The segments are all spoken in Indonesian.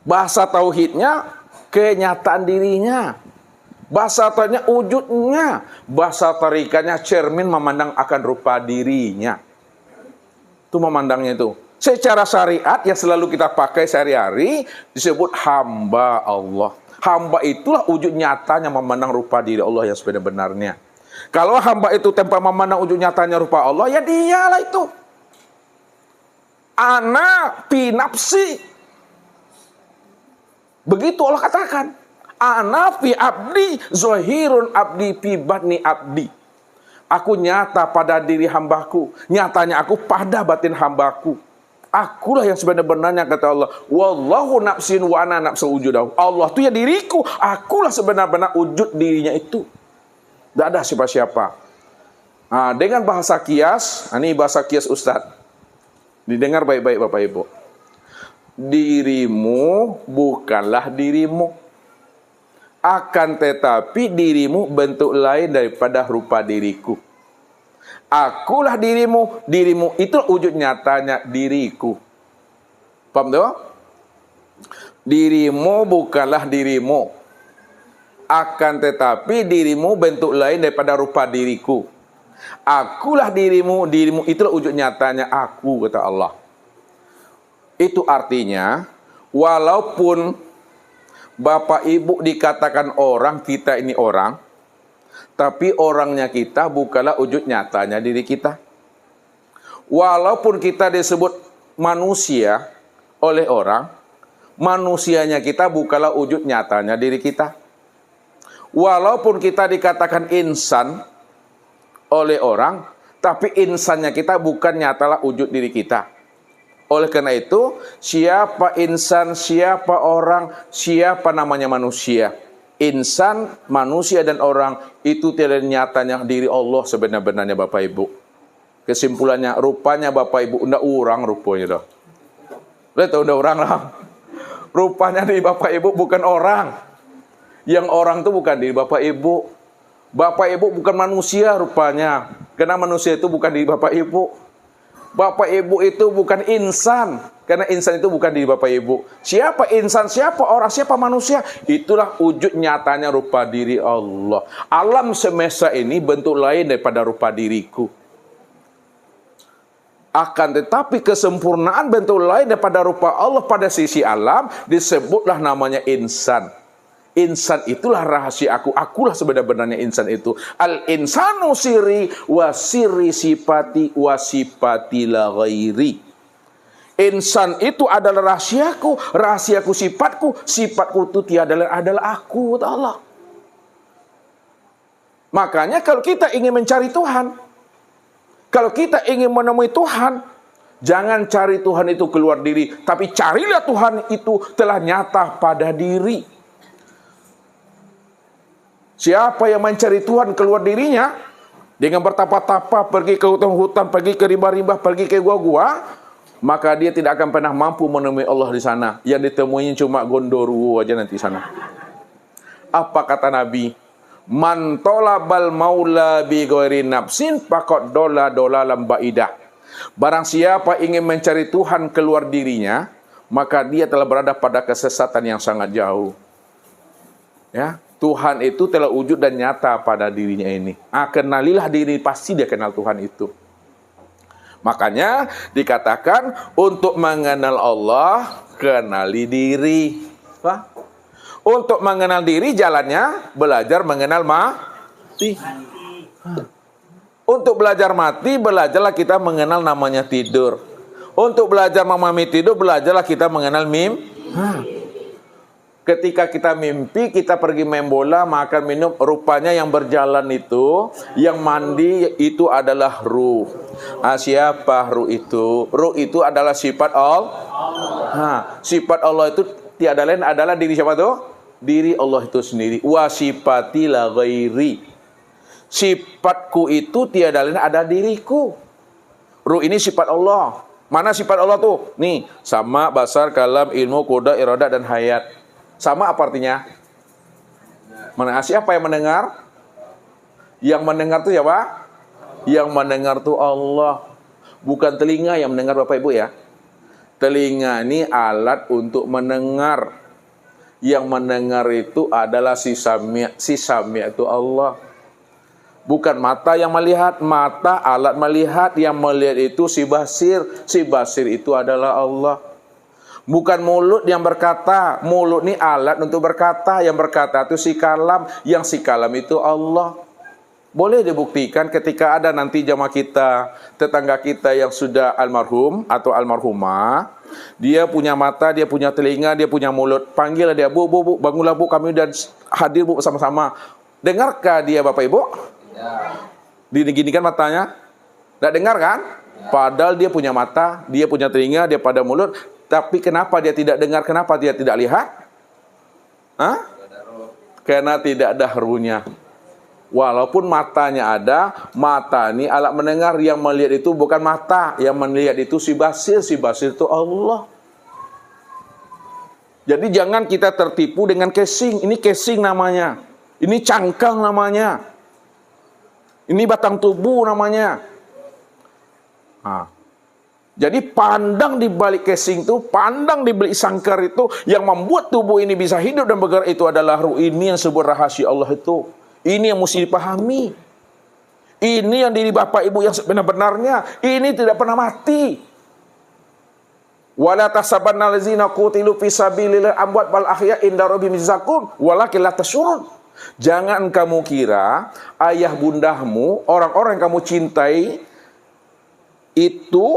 Bahasa tauhidnya kenyataan dirinya. Bahasa tauhidnya wujudnya. Bahasa tarikatnya cermin memandang akan rupa dirinya. Itu memandangnya itu. Secara syariat yang selalu kita pakai sehari-hari disebut hamba Allah. Hamba itulah wujud nyatanya memandang rupa diri Allah yang sebenar-benarnya. Kalau hamba itu tanpa memandang wujud nyatanya rupa Allah, ya dialah itu. Ana fi nafsi. Begitu Allah katakan. Ana fi abdi zahirun abdi fi batni abdi. Aku nyata pada diri hambaku. Nyatanya aku pada batin hambaku. Akulah yang sebenar-benarnya, kata Allah. Wallahu nafsin wa ana nafsul wujudahu. Allah itu ya diriku. Akulah sebenar-benar wujud dirinya itu. Tidak ada siapa-siapa. Nah, dengan bahasa kias, ini bahasa kias Ustaz. Didengar baik-baik Bapak Ibu. Dirimu bukanlah dirimu. Akan tetapi dirimu bentuk lain daripada rupa diriku. Akulah dirimu. Dirimu itu wujud nyatanya diriku. Paham tu? Dirimu bukanlah dirimu. Akan tetapi dirimu bentuk lain daripada rupa diriku. Akulah dirimu. Dirimu itulah wujud nyatanya aku, kata Allah. Itu artinya, walaupun Bapak Ibu dikatakan orang, kita ini orang, tapi orangnya kita bukanlah wujud nyatanya diri kita. Walaupun kita disebut manusia oleh orang, manusianya kita bukanlah wujud nyatanya diri kita. Walaupun kita dikatakan insan oleh orang, tapi insannya kita bukan nyatalah wujud diri kita. Oleh karena itu, siapa insan, siapa orang, siapa namanya manusia. Insan, manusia dan orang itu tidak nyatanya diri Allah sebenar-benarnya Bapak Ibu. Kesimpulannya, rupanya Bapak Ibu ndak orang rupanya dah. Lihat tahu ndak orang lah. Rupanya di Bapak Ibu bukan orang. Yang orang itu bukan diri Bapak Ibu. Bapak Ibu bukan manusia rupanya. Karena manusia itu bukan diri Bapak Ibu. Bapak Ibu itu bukan insan. Karena insan itu bukan diri Bapak Ibu. Siapa insan, siapa orang, siapa manusia? Itulah wujud nyatanya rupa diri Allah. Alam semesta ini bentuk lain daripada rupa diriku. Akan tetapi kesempurnaan bentuk lain daripada rupa Allah pada sisi alam disebutlah namanya insan. Insan itulah rahasia aku. Akulah sebenar-benarnya insan itu. Al-insanu siri wa siri sifati wa sifati la ghairi. Insan itu adalah rahasiaku. Rahasiaku sifatku. Sifatku itu tiada adalah aku. Kata Allah. Makanya kalau kita ingin mencari Tuhan. Kalau kita ingin menemui Tuhan. Jangan cari Tuhan itu keluar diri. Tapi carilah Tuhan itu telah nyata pada diri. Siapa yang mencari Tuhan keluar dirinya dengan bertapa-tapa pergi ke hutan-hutan, pergi ke rimba-rimba, pergi ke gua-gua, maka dia tidak akan pernah mampu menemui Allah di sana. Yang ditemuinya cuma gondoruo aja nanti sana. Apa kata Nabi? Man talabal maula bi ghairi nafsin faqad dola lam baidah. Barang siapa ingin mencari Tuhan keluar dirinya, maka dia telah berada pada kesesatan yang sangat jauh. Ya. Tuhan itu telah wujud dan nyata pada dirinya ini. Kenalilah diri, pasti dia kenal Tuhan itu. Makanya dikatakan untuk mengenal Allah, kenali diri. Untuk mengenal diri jalannya belajar mengenal mati. Untuk belajar mati, belajarlah kita mengenal namanya tidur. Untuk belajar memahami tidur, belajarlah kita mengenal mimpi. Ketika kita mimpi, kita pergi main bola, makan, minum, rupanya yang berjalan itu, yang mandi itu adalah ruh. Siapa ruh itu? Ruh itu adalah sifat Allah. Sifat Allah itu tiada lain adalah diri siapa tuh? Diri Allah itu sendiri. Wa sifati la ghairi. Sifatku itu tiada lain ada diriku. Ruh ini sifat Allah. Mana sifat Allah tuh? Nih, sama, basar, kalam, ilmu, qudra, iradah, dan hayat. Sama apa artinya? Siapa yang mendengar? Yang mendengar itu siapa? Yang mendengar itu Allah. Bukan telinga yang mendengar Bapak Ibu ya. Telinga ini alat untuk mendengar. Yang mendengar itu adalah si Sami' itu Allah. Bukan mata yang melihat, mata alat melihat, yang melihat itu si basir itu adalah Allah. Bukan mulut yang berkata, mulut ini alat untuk berkata, yang berkata itu si kalam, yang si kalam itu Allah. Boleh dibuktikan ketika ada nanti jamaah kita, tetangga kita yang sudah almarhum atau almarhumah, dia punya mata, dia punya telinga, dia punya mulut, panggil dia, bu, bangunlah bu, kami dan hadir bu bersama-sama. Dengarkah dia Bapak Ibu? Ya. Diginikan matanya, tidak dengar kan? Padahal dia punya mata, dia punya telinga, dia pada mulut. Tapi kenapa dia tidak dengar? Kenapa dia tidak lihat? Hah? Karena tidak ada ruhnya. Walaupun matanya ada, mata ini alat mendengar, yang melihat itu bukan mata, yang melihat itu si basir itu Allah. Jadi jangan kita tertipu dengan casing. Ini casing namanya, ini cangkang namanya. Ini batang tubuh namanya. Jadi pandang di balik casing itu, pandang di balik sangkar itu, yang membuat tubuh ini bisa hidup dan bergerak itu adalah ruh ini yang sebuah rahasia Allah itu. Ini yang mesti dipahami. Ini yang diri Bapak Ibu yang sebenar-benarnya. Ini tidak pernah mati. Wala tasabanna allazina qutilu fi sabilillah amwat bal ahya inda rabbihim yurzaqun walakin la tashurun. Jangan kamu kira ayah bundahmu, orang-orang yang kamu cintai itu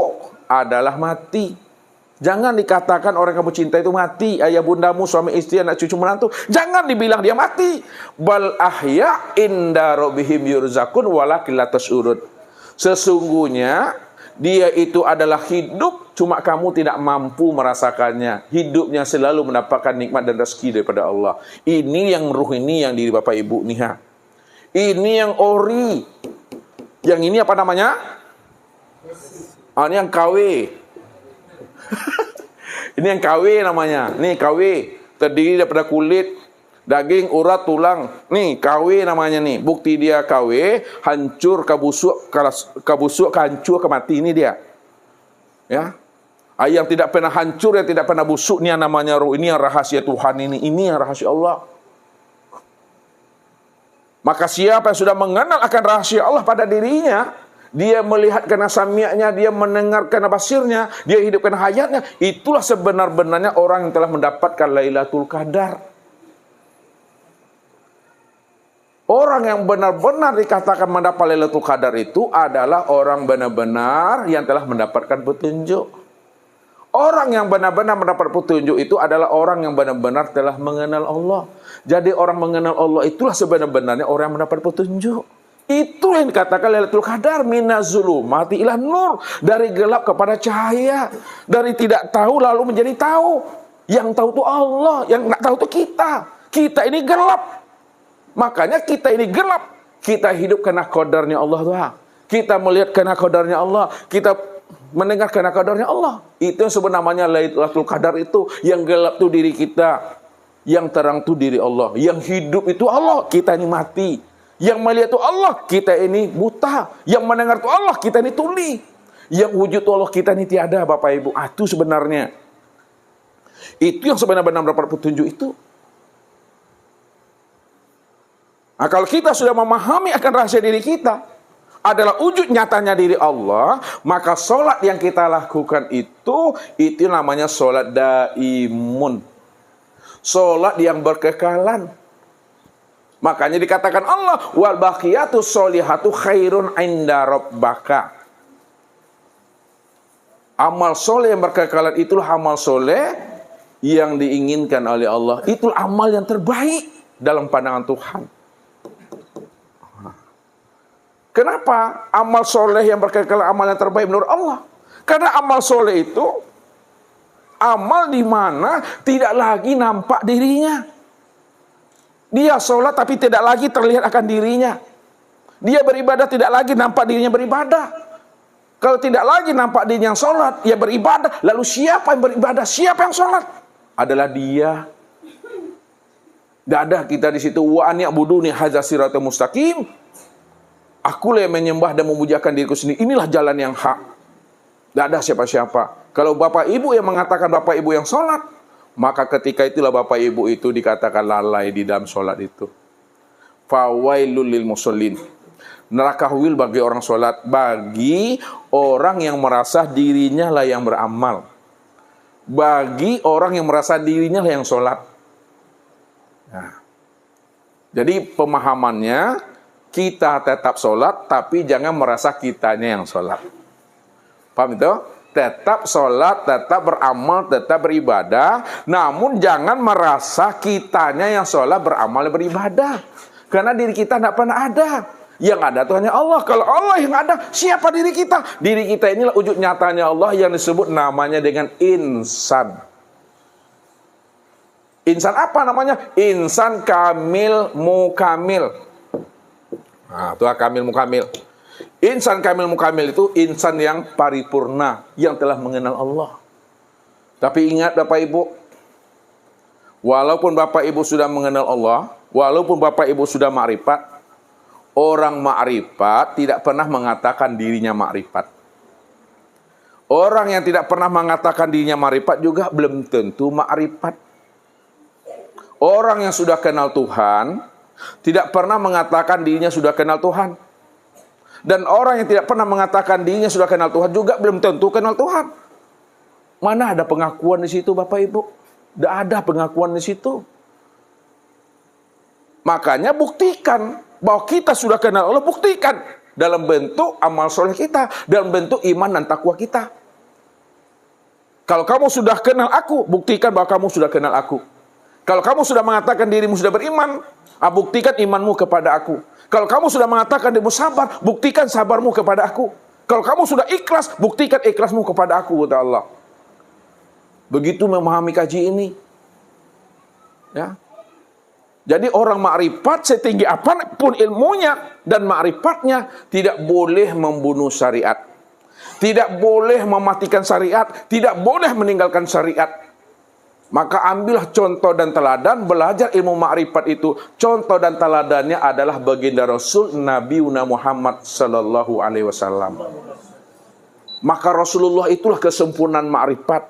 adalah mati. Jangan dikatakan orang yang kamu cintai itu mati. Ayah bundamu, suami istri, anak cucu menantu, jangan dibilang dia mati. Bal ahya inda rabbihim yurzaqun walakin la tashurun. Sesungguhnya dia itu adalah hidup, cuma kamu tidak mampu merasakannya. Hidupnya selalu mendapatkan nikmat dan rezeki daripada Allah. Ini yang ruh ini yang diri Bapak Ibu nih. Ini yang ori. Yang ini apa namanya? Ini yang KW. Ini yang KW namanya. Nih KW, terdiri daripada kulit, daging, urat, tulang. Nih KW namanya nih. Bukti dia KW, hancur, kabusuk, hancur, kemati. Ini dia. Ya. Yang tidak pernah hancur, yang tidak pernah busuk, ini yang namanya ruh. Ini yang rahasia Tuhan ini. Ini yang rahasia Allah. Maka siapa yang sudah mengenal akan rahasia Allah pada dirinya, dia melihat karena sami'nya, dia mendengar karena basirnya, dia hidup karena hayatnya, itulah sebenar-benarnya orang yang telah mendapatkan Lailatul Qadar. Orang yang benar-benar dikatakan mendapat Lailatul Qadar itu adalah orang benar-benar yang telah mendapatkan petunjuk. Orang yang benar-benar mendapat petunjuk itu adalah orang yang benar-benar telah mengenal Allah. Jadi orang mengenal Allah itulah sebenar-benarnya orang yang mendapat petunjuk. Itu yang dikatakan Lailatul Qadar, minaz-zulumati ila nur, dari gelap kepada cahaya, dari tidak tahu lalu menjadi tahu. Yang tahu itu Allah, yang nggak tahu itu kita. Kita ini gelap. Makanya kita ini gelap. Kita hidup karena qadarnya Allah Tuhan. Kita melihat karena qadarnya Allah. Kita mendengar karena qadarnya Allah. Itu yang sebenarnya Lailatul Qadar itu. Yang gelap itu diri kita, yang terang itu diri Allah. Yang hidup itu Allah, kita ini mati. Yang melihat itu Allah, kita ini buta. Yang mendengar itu Allah, kita ini tuli. Yang wujud itu Allah, kita ini tiada, Bapak Ibu. Itu sebenarnya. Itu yang sebenarnya mendapat petunjuk itu. Nah, kalau kita sudah memahami akan rahasia diri kita, adalah wujud nyatanya diri Allah, maka sholat yang kita lakukan itu namanya sholat daimun. Sholat yang berkekalan. Makanya dikatakan Allah, wal baqiyatus sholihatu khairun inda rabbaka. Amal soleh yang berkekalan itulah amal soleh yang diinginkan oleh Allah. Itulah amal yang terbaik dalam pandangan Tuhan. Kenapa amal soleh yang berkekalan amal yang terbaik menurut Allah? Karena amal soleh itu amal di mana tidak lagi nampak dirinya. Dia sholat tapi tidak lagi terlihat akan dirinya. Dia beribadah tidak lagi nampak dirinya beribadah. Kalau tidak lagi nampak dirinya yang sholat, ia beribadah. Lalu siapa yang beribadah? Siapa yang sholat? Adalah dia. Tidak ada kita di situ. Wa an ya'buduni hadza siratal mustaqim. Akulah yang menyembah dan memujakan diriku sendiri. Inilah jalan yang hak. Tidak ada siapa-siapa. Kalau bapak ibu yang mengatakan bapak ibu yang sholat, maka ketika itulah bapak ibu itu dikatakan lalai di dalam sholat itu. Fawailul lil musallin. Neraka wil bagi orang sholat, bagi orang yang merasa dirinya lah yang beramal, bagi orang yang merasa dirinya lah yang sholat. Nah, jadi pemahamannya, kita tetap sholat, tapi jangan merasa kitanya yang sholat. Paham itu? Tetap sholat, tetap beramal, tetap beribadah, namun jangan merasa kitanya yang sholat, beramal, beribadah. Karena diri kita tidak pernah ada. Yang ada itu hanya Allah. Kalau Allah yang ada, siapa diri kita? Diri kita inilah wujud nyatanya Allah yang disebut namanya dengan insan. Insan apa namanya? Insan kamil mukamil. Nah, itu kamil mukamil. Insan kamil mukamil itu insan yang paripurna, yang telah mengenal Allah. Tapi ingat Bapak Ibu, walaupun Bapak Ibu sudah mengenal Allah, walaupun Bapak Ibu sudah makrifat, orang makrifat tidak pernah mengatakan dirinya makrifat. Orang yang tidak pernah mengatakan dirinya makrifat juga belum tentu makrifat. Orang yang sudah kenal Tuhan tidak pernah mengatakan dirinya sudah kenal Tuhan. Dan orang yang tidak pernah mengatakan dirinya sudah kenal Tuhan juga belum tentu kenal Tuhan. Mana ada pengakuan di situ Bapak Ibu? Tidak ada pengakuan di situ. Makanya buktikan bahwa kita sudah kenal Allah, buktikan dalam bentuk amal soleh kita, dalam bentuk iman dan takwa kita. Kalau kamu sudah kenal aku, buktikan bahwa kamu sudah kenal aku. Kalau kamu sudah mengatakan dirimu sudah beriman, buktikan imanmu kepada aku. Kalau kamu sudah mengatakan dirimu sabar, buktikan sabarmu kepada aku. Kalau kamu sudah ikhlas, buktikan ikhlasmu kepada aku, kata Allah. Begitu memahami kaji ini. Ya. Jadi orang makrifat setinggi apapun ilmunya dan makrifatnya tidak boleh membunuh syariat. Tidak boleh mematikan syariat, tidak boleh meninggalkan syariat. Maka ambillah contoh dan teladan, belajar ilmu makrifat itu. Contoh dan teladannya adalah baginda Rasul Nabi Muhammad sallallahu alaihi wasallam. Maka Rasulullah itulah kesempurnaan makrifat.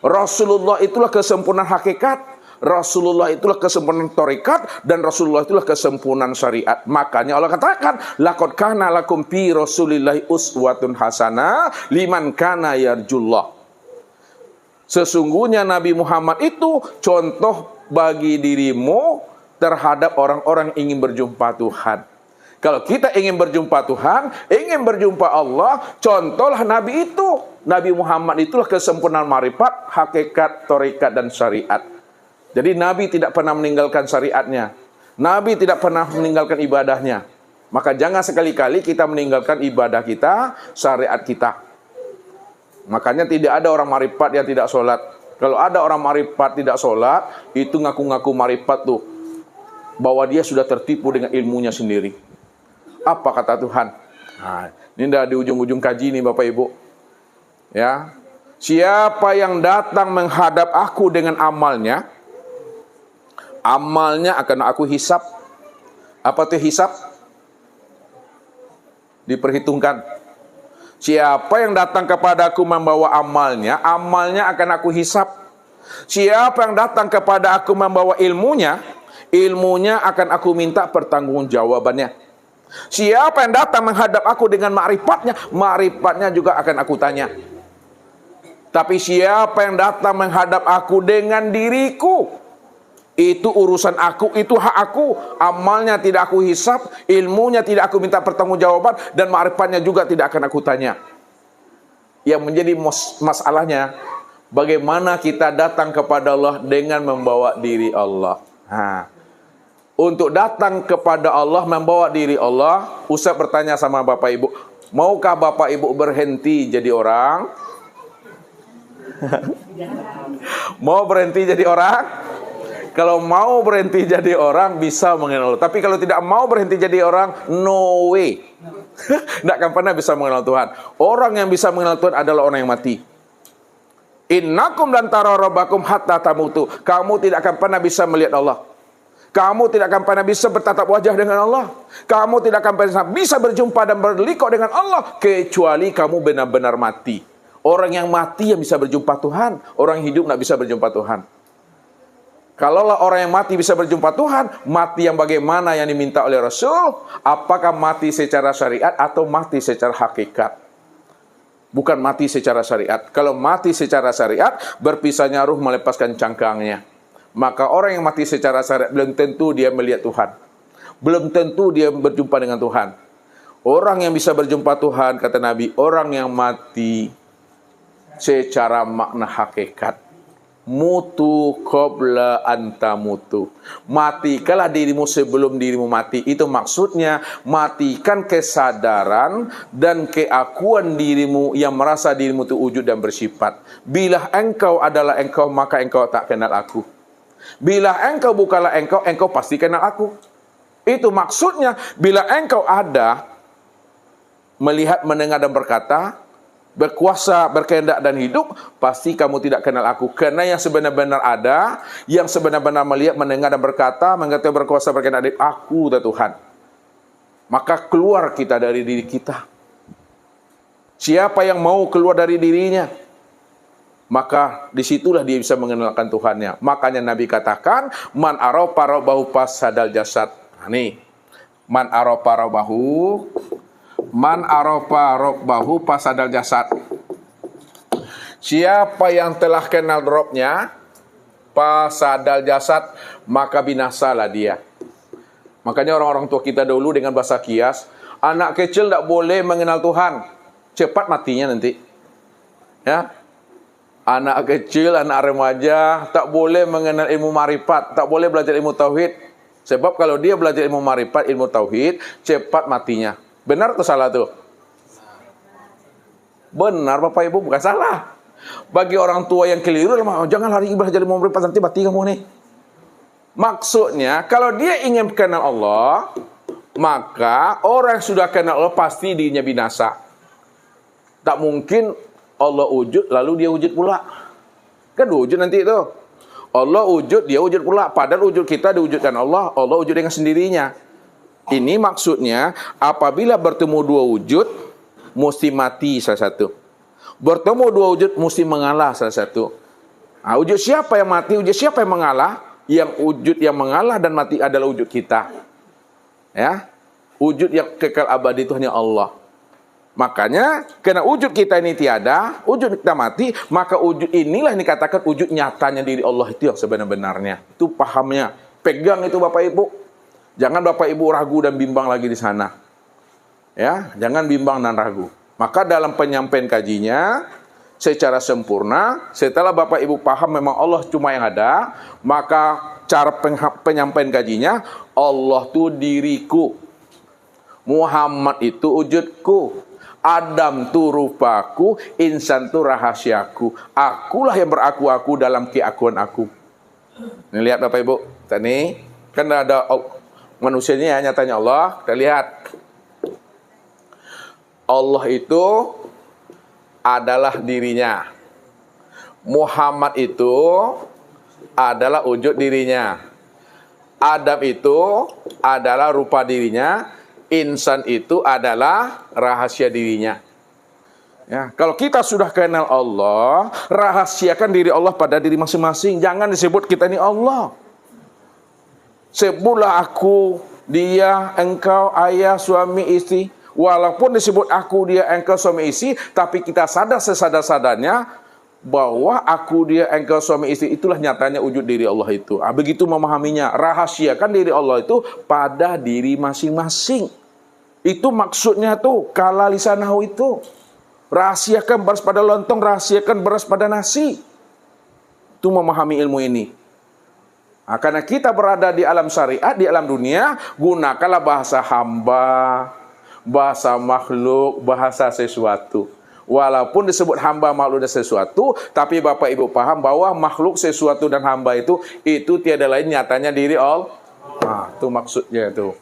Rasulullah itulah kesempurnaan hakikat. Rasulullah itulah kesempurnaan tarekat, dan Rasulullah itulah kesempurnaan syariat. Makanya Allah katakan, laqad kana lakum fi Rasulillahi uswatun hasanah liman kana yarjullah. Sesungguhnya Nabi Muhammad itu contoh bagi dirimu terhadap orang-orang yang ingin berjumpa Tuhan. Kalau kita ingin berjumpa Tuhan, ingin berjumpa Allah, contohlah Nabi itu. Nabi Muhammad itulah kesempurnaan marifat, hakikat, tarekat, dan syariat. Jadi Nabi tidak pernah meninggalkan syariatnya. Nabi tidak pernah meninggalkan ibadahnya. Maka jangan sekali-kali kita meninggalkan ibadah kita, syariat kita. Makanya tidak ada orang marifat yang tidak sholat. Kalau ada orang marifat tidak sholat, itu ngaku-ngaku marifat tuh, bahwa dia sudah tertipu dengan ilmunya sendiri. Apa kata Tuhan? Nah, ini dah di ujung-ujung kaji nih Bapak Ibu. Ya, siapa yang datang menghadap aku dengan amalnya, amalnya akan aku hisap. Apa itu hisap? Diperhitungkan. Siapa yang datang kepadaku membawa amalnya, amalnya akan aku hisap. Siapa yang datang kepada aku membawa ilmunya, ilmunya akan aku minta pertanggungjawabannya. Siapa yang datang menghadap aku dengan makrifatnya, makrifatnya juga akan aku tanya. Tapi siapa yang datang menghadap aku dengan diriku, itu urusan aku, itu hak aku. Amalnya tidak aku hisap, ilmunya tidak aku minta pertanggungjawaban, dan ma'rifatnya juga tidak akan aku tanya. Yang menjadi masalahnya, bagaimana kita datang kepada Allah dengan membawa diri Allah. Untuk datang kepada Allah, membawa diri Allah, Ustaz bertanya sama Bapak Ibu, maukah Bapak Ibu berhenti jadi orang? Mau berhenti jadi orang? Kalau mau berhenti jadi orang, bisa mengenal Allah. Tapi kalau tidak mau berhenti jadi orang, no way. Tidak akan pernah bisa mengenal Tuhan. Orang yang bisa mengenal Tuhan adalah orang yang mati. Innakum lan tara rabbakum hatta tamutu. Kamu tidak akan pernah bisa melihat Allah. Kamu tidak akan pernah bisa bertatap wajah dengan Allah. Kamu tidak akan pernah bisa berjumpa dan berliku dengan Allah kecuali kamu benar-benar mati. Orang yang mati yang bisa berjumpa Tuhan, orang yang hidup tidak bisa berjumpa Tuhan. Kalaulah orang yang mati bisa berjumpa Tuhan, mati yang bagaimana yang diminta oleh Rasul? Apakah mati secara syariat atau mati secara hakikat? Bukan mati secara syariat. Kalau mati secara syariat, berpisahnya ruh melepaskan cangkangnya. Maka orang yang mati secara syariat belum tentu dia melihat Tuhan. Belum tentu dia berjumpa dengan Tuhan. Orang yang bisa berjumpa Tuhan, kata Nabi, orang yang mati secara makna hakikat. Mutu qabla anta mutu. Matikanlah dirimu sebelum dirimu mati. Itu maksudnya matikan kesadaran dan keakuan dirimu yang merasa dirimu itu wujud dan bersifat. Bila engkau adalah engkau, maka engkau tak kenal aku. Bila engkau bukanlah engkau, engkau pasti kenal aku. Itu maksudnya bila engkau ada, melihat, mendengar dan berkata, berkuasa, berkehendak dan hidup, pasti kamu tidak kenal aku. Karena yang sebenar-benar ada, yang sebenar-benar melihat, mendengar dan berkata, mengatakan berkuasa, berkehendak dan aku, Tuhan. Maka keluar kita dari diri kita. Siapa yang mau keluar dari dirinya, maka disitulah dia bisa mengenalkan Tuhannya. Makanya Nabi katakan, man arafa rabbahu fasadal jasad. Nah, nih, man arafa rabbahu fasadal jasad. Siapa yang telah kenal Robnya, fasadal jasad, maka binasalah dia. Makanya orang-orang tua kita dulu dengan bahasa kias, anak kecil tak boleh mengenal Tuhan, cepat matinya nanti. Ya, anak kecil, anak remaja tak boleh mengenal ilmu marifat, tak boleh belajar ilmu tauhid. Sebab kalau dia belajar ilmu marifat, ilmu tauhid, cepat matinya. Benar atau salah tuh? Benar Bapak Ibu, bukan salah. Bagi orang tua yang keliru, jangan lari belajar ilmu marifat, nanti mati kamu nih. Maksudnya, kalau dia ingin kenal Allah, maka orang yang sudah kenal Allah pasti dirinya binasa. Tak mungkin Allah wujud, lalu dia wujud pula. Kan wujud nanti itu. Allah wujud, dia wujud pula. Padahal wujud kita diwujudkan Allah, Allah wujud dengan sendirinya. Ini maksudnya, apabila bertemu dua wujud, mesti mati salah satu. Bertemu dua wujud, mesti mengalah salah satu. Nah, wujud siapa yang mati, wujud siapa yang mengalah? Yang wujud yang mengalah dan mati adalah wujud kita. Ya, wujud yang kekal abadi itu hanya Allah. Makanya, karena wujud kita ini tiada, wujud kita mati, maka wujud inilah yang dikatakan wujud nyatanya diri Allah itu yang sebenar-benarnya. Itu pahamnya. Pegang itu Bapak Ibu. Jangan Bapak Ibu ragu dan bimbang lagi di sana. Ya, jangan bimbang dan ragu. Maka dalam penyampaian kajinya, secara sempurna, setelah Bapak Ibu paham memang Allah cuma yang ada, maka cara penyampaian kajinya, Allah itu diriku, Muhammad itu wujudku, Adam itu rupaku, insan itu rahasiaku. Akulah yang beraku-aku dalam keakuan aku. Ini lihat Bapak Ibu, tadi kan ada manusianya ya, nyatanya Allah. Kita lihat, Allah itu adalah dirinya. Muhammad itu adalah wujud dirinya. Adam itu adalah rupa dirinya. Insan itu adalah rahasia dirinya. Ya, kalau kita sudah kenal Allah, rahasiakan diri Allah pada diri masing-masing. Jangan disebut kita ini Allah. Sebutlah aku, dia, engkau, ayah, suami, istri. Walaupun disebut aku, dia, engkau, suami, istri, tapi kita sadar sesadar-sadarnya bahwa aku, dia, engkau, suami, istri itulah nyatanya wujud diri Allah itu. Begitu memahaminya, rahasiakan diri Allah itu pada diri masing-masing. Itu maksudnya tuh, kala lisanahu itu. Rahasiakan beras pada lontong, rahasiakan beras pada nasi. Itu memahami ilmu ini. Nah, karena kita berada di alam syariat, di alam dunia, gunakanlah bahasa hamba, bahasa makhluk, bahasa sesuatu. Walaupun disebut hamba, makhluk dan sesuatu, tapi Bapak Ibu paham bahwa makhluk, sesuatu dan hamba itu tiada lain nyatanya diri Allah. Nah, itu maksudnya itu.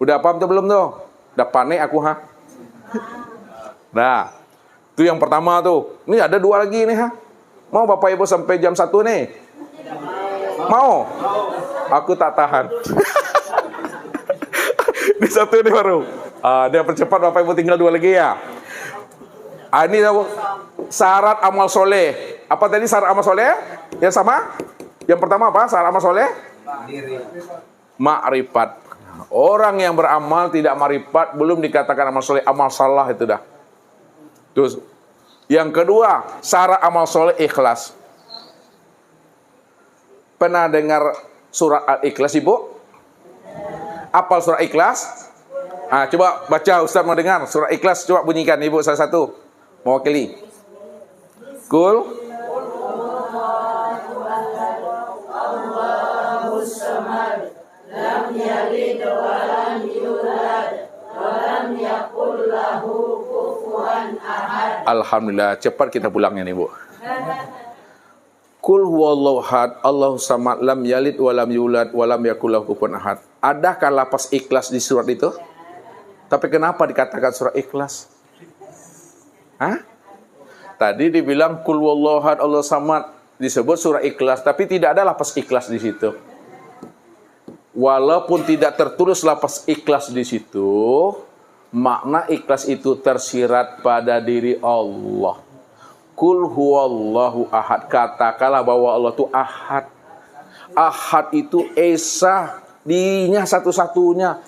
Udah paham tuh belum tuh? Udah panik aku ha? Nah, itu yang pertama tuh. Ini ada dua lagi nih ha. Mau Bapak Ibu sampai jam 1 nih? Mau? Aku tak tahan. Ini satu ini baru. Dia percepat Bapak Ibu, tinggal 2 lagi ya. Ini syarat amal soleh. Apa tadi syarat amal soleh? Yang sama? Yang pertama apa? Syarat amal soleh? Ma'rifat. Orang yang beramal tidak ma'rifat belum dikatakan amal soleh. Amal salah itu dah. Terus yang kedua, syarat amal soleh ikhlas. Pernah dengar surat Al-Ikhlas, Ibu? Apal surat Ikhlas? Coba baca, Ustaz mau dengar surat Ikhlas. Coba bunyikan, Ibu, salah satu mewakili. Kul Allahus samad, lam yalid wa lam yulad wa lam yakul lahu kufuwan ahad. Alhamdulillah, cepat kita pulangnya nih, Bu. Kul huwallahu ahad, Allahus samad, lam yalid wa lam yulad wa lam yakul lahu kufuwan ahad. Adakah lapas ikhlas di surat itu? Tapi kenapa dikatakan surat Ikhlas? Tadi dibilang kul huwallahu ahad, Allahus samad, disebut surah Ikhlas, tapi tidak ada lapas ikhlas di situ. Walaupun tidak tertulis lapas ikhlas di situ, makna ikhlas itu tersirat pada diri Allah. Kul huwallahu ahad, katakanlah bahwa Allah itu ahad. Ahad itu esa, dirinya satu-satunya.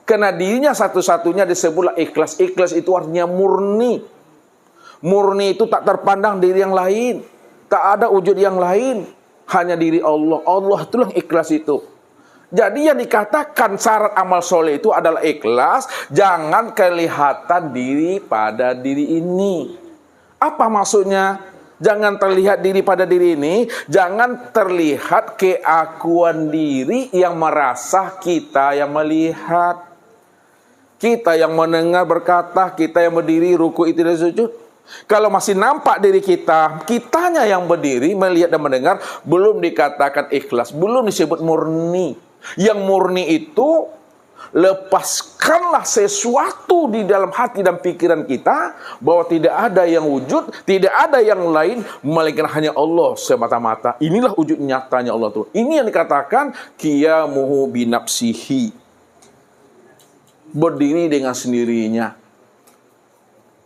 Karena dirinya satu-satunya disebutlah ikhlas. Ikhlas itu artinya murni. Murni itu tak terpandang diri yang lain, tak ada wujud yang lain, hanya diri Allah. Allah itulah ikhlas itu. Jadi yang dikatakan syarat amal soleh itu adalah ikhlas. Jangan kelihatan diri pada diri ini. Apa maksudnya? Jangan terlihat diri pada diri ini. Jangan terlihat keakuan diri yang merasa kita yang melihat. Kita yang mendengar berkata, kita yang berdiri ruku itu dan sujud. Kalau masih nampak diri kita, kitanya yang berdiri, melihat dan mendengar, belum dikatakan ikhlas, belum disebut murni. Yang murni itu, lepaskanlah sesuatu di dalam hati dan pikiran kita, bahwa tidak ada yang wujud, tidak ada yang lain, melainkan hanya Allah semata-mata. Inilah wujud nyatanya Allah itu. Ini yang dikatakan qiyamuhu binafsihi, berdiri dengan sendirinya.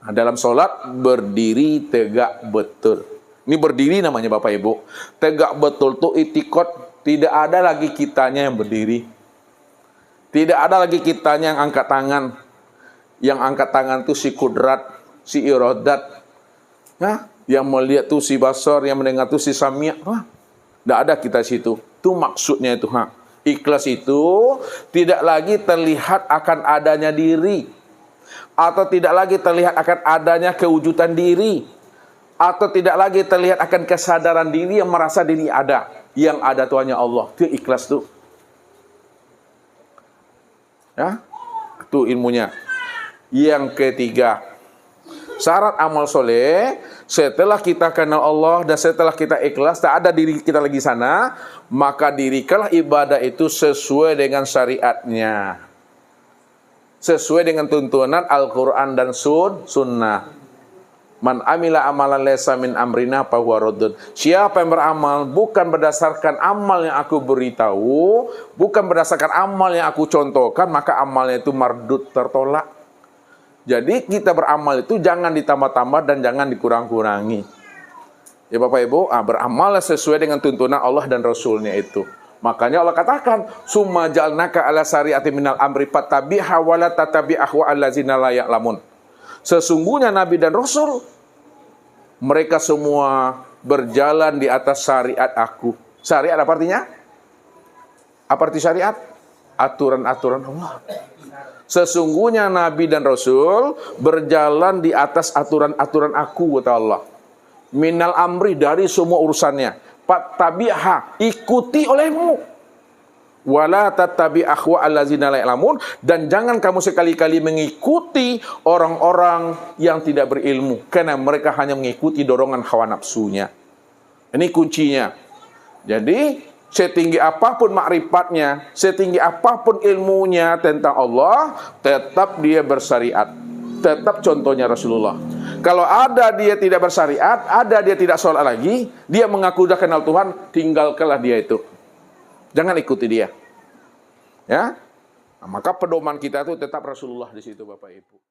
Dalam sholat berdiri tegak betul. Ini berdiri namanya Bapak Ibu. Tegak betul tuh itikot. Tidak ada lagi kitanya yang berdiri. Tidak ada lagi kitanya yang angkat tangan. Yang angkat tangan tuh si kudrat, si irodat. Yang melihat tuh si basar, yang mendengar tuh si samia. Tidak ada kita situ. Itu maksudnya itu. Ikhlas itu tidak lagi terlihat akan adanya diri. Atau tidak lagi terlihat akan adanya kewujudan diri. Atau tidak lagi terlihat akan kesadaran diri yang merasa diri ada. Yang ada itu hanya Allah. Itu ikhlas itu. Ya, itu ilmunya. Yang ketiga, syarat amal soleh, setelah kita kenal Allah dan setelah kita ikhlas, tak ada diri kita lagi sana, maka dirikanlah ibadah itu sesuai dengan syariatnya. Sesuai dengan tuntunan Al-Quran dan Sunnah. Man amila amalan laysa min amrina fahuwa raddun. Siapa yang beramal bukan berdasarkan amal yang aku beritahu, bukan berdasarkan amal yang aku contohkan, maka amalnya itu mardud, tertolak. Jadi kita beramal itu jangan ditambah-tambah dan jangan dikurang-kurangi. Ya Bapak Ibu, beramal sesuai dengan tuntunan Allah dan Rasulnya itu. Makanya Allah katakan, summa ja'alnaka ala syari'ati minal amri fattabi'ha wa la tattabi' ahwa allazina la ya'lamun. Sesungguhnya Nabi dan Rasul, mereka semua berjalan di atas syariat aku. Syariat apa artinya? Apa arti syariat? Aturan-aturan Allah. Sesungguhnya Nabi dan Rasul berjalan di atas aturan-aturan aku, kata Allah. Minal amri, dari semua urusannya. Fattabi'ha, ikuti olehmu. Wala tattabi' ahwa allazina la ya'lamun, dan jangan kamu sekali-kali mengikuti orang-orang yang tidak berilmu, karena mereka hanya mengikuti dorongan hawa nafsunya. Ini kuncinya. Jadi setinggi apapun makrifatnya, setinggi apapun ilmunya tentang Allah, tetap dia bersyariat. Tetap contohnya Rasulullah. Kalau ada dia tidak bersyariat, ada dia tidak sholat lagi, dia mengaku sudah kenal Tuhan, tinggalkanlah dia itu. Jangan ikuti dia. Ya. Nah, maka pedoman kita itu tetap Rasulullah di situ Bapak Ibu.